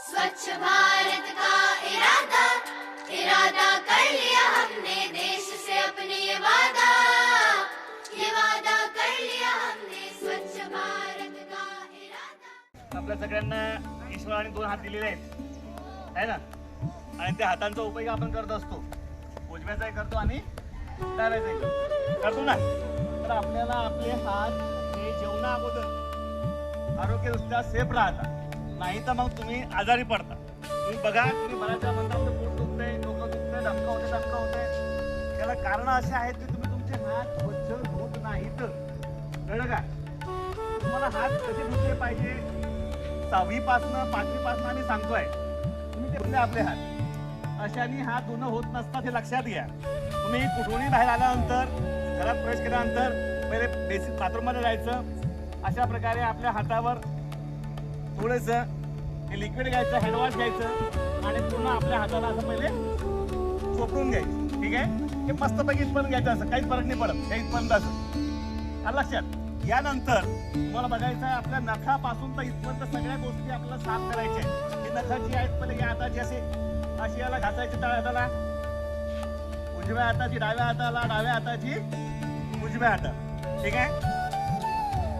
स्वच्छ भारत का इरादा इरादा कर लिया हमने, देश से अपने ये वादा कर लिया हमने, स्वच्छ भारत का इरादा। आपल्या सगळ्यांना ईश्वराने 2 हात दिलेले आहेत है ना, आणि त्या हातांचा उपयोग आपण करत असतो, उजव्याचाही करतो आणि डाव्याचाही करतो ना. तर आपल्याला आपले हात हे जेवणा अगोदर आरोग्यदृष्ट्या सेफ राहतात, नाही तर मग तुम्ही आजारी पडता. तुम्ही बघा, तुम्ही बऱ्याचदा म्हणता आपलं पोट दुखतंय, डोकं दुखतंय, धमका होते. त्याला कारण असे आहेत की तुम्ही तुमचे हात स्वच्छ धुत नाहीत. कळलं का? तुम्हाला हात कसे धुतले पाहिजे 6वी पासून 5वी पासून आम्ही सांगतोय. तुम्ही ते आपले हात अशाने हात धुणं होत नसतात, हे लक्षात घ्या. तुम्ही कुठूनही बाहेर आल्यानंतर, घरात प्रवेश केल्यानंतर पहिले बेसिक बाथरूममध्ये जायचं. अशा प्रकारे आपल्या हातावर थोडंसं हे लिक्विड घ्यायचं, हँडवॉश घ्यायचं आणि पूर्ण आपल्या हाताला असं पहिले चोपडून घ्यायचं. ठीक आहे? हे मस्तपैकी इथपर्यंत घ्यायचं, असं काहीच फरक नाही पडत, काही इथपर्यंत असं. आलं लक्षात? यानंतर तुम्हाला बघायचं आहे आपल्या नखापासून तर इथपर्यंत सगळ्या गोष्टी आपल्याला साफ करायच्या आहेत. ही नखं जी आहेत पहिले या हाताची अशी याला घासायची, तळ हाताला उजव्या हाताची डाव्या हाताला, डाव्या हाताची उजव्या हाताला. ठीक आहे?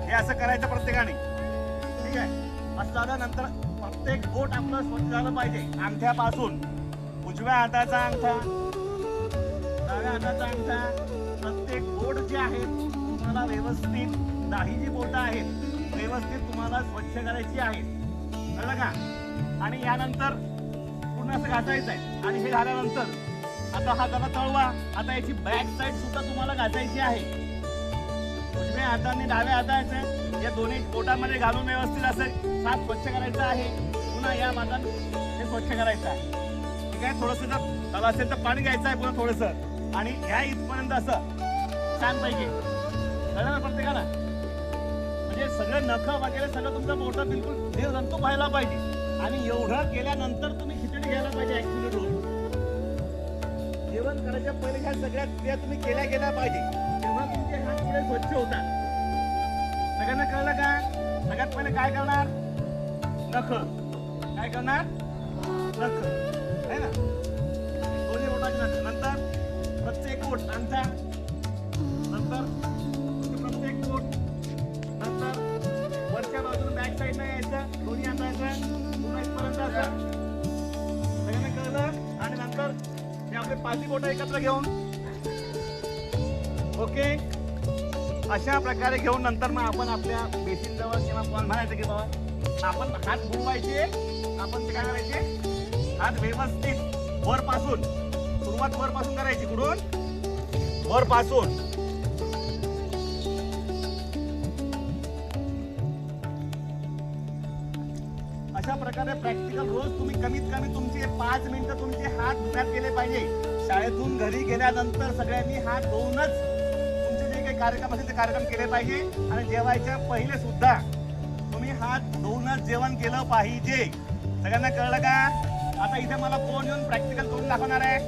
हे असं करायचं प्रत्येकाने. ठीक आहे? असं झाल्यानंतर प्रत्येक बोट आपलं स्वच्छ झालं पाहिजे. अंगठ्यापासून उजव्या हाताचा अंगठा, डाव्या हाताचा अंगठा, प्रत्येक बोट जे आहे तुम्हाला व्यवस्थित, दाही जी बोटं आहेत व्यवस्थित तुम्हाला स्वच्छ करायची आहे. कळलं का? आणि यानंतर पूर्ण असं घासायचं आहे. आणि हे झाल्यानंतर आता हाताला तळवा. आता याची बॅक साईड सुद्धा तुम्हाला घासायची आहे. उजव्या हाताने डाव्या हाताचे या दोन्ही बोटांमध्ये घालून व्यवस्थित असं साफ स्वच्छ करायचं आहे. पुन्हा या माताने हे स्वच्छ करायचं आहे. ठीक आहे? थोडंसं जर तला असेल तर पाणी घ्यायचं आहे पुन्हा थोडंसं, आणि ह्या इथपर्यंत असं छानपैकी. कळलं ना प्रत्येकाला? म्हणजे सगळं नखं वगैरे सगळं तुमचं मोठं बिलकुल निर्जंतू व्हायला पाहिजे. आणि एवढं केल्यानंतर तुम्ही खिचडी घ्यायला पाहिजे. ऍक्च्युली रोज जेवण करायच्या पहिले ह्या सगळ्या क्रिया तुम्ही केल्या गेल्या पाहिजे, तेव्हा तुमचे हात पुढे स्वच्छ होतात. सगळ्यांना कळलं का? सगळ्यात पहिले काय करणार? नखं. काय करणार? नखं आहे ना, दोन्ही बोटाची नखं. नंतर प्रत्येक बोट अंगठा, नंतर प्रत्येक बोट, नंतर वरच्या बाजूला बॅक साईडला यायचं, दोन्ही हाताचं पुन्हा इथपर्यंत असं. सगळ्यांना कळलं? आणि नंतर हे आपले 5 बोटं एकत्र घेऊन, ओके, अशा प्रकारे घेऊन नंतर मग आपण आपल्या बेसिन जवळ किंवा कोण म्हणायचं की बाबा आपण हात बुडवायचे. आपण ते काय करायचे? हात व्यवस्थित वरपासून, सुरुवात वरपासून करायची. कुठून? वरपासून. अशा प्रकारे प्रॅक्टिकल रोज तुम्ही कमीत कमी तुमचे 5 मिनिटं तुमचे हात धुण्यात गेले पाहिजे. शाळेतून घरी गेल्यानंतर सगळ्यांनी हात धुवूनच तुमचे जे काही कार्यक्रम असेल ते कार्यक्रम केले पाहिजे. आणि जेवायच्या पहिले सुद्धा तुम्ही हात धुवूनच जेवण केलं पाहिजे. सगळ्यांना कळलं का? आता इथे मला कोण येऊन प्रॅक्टिकल करून दाखवणार आहे?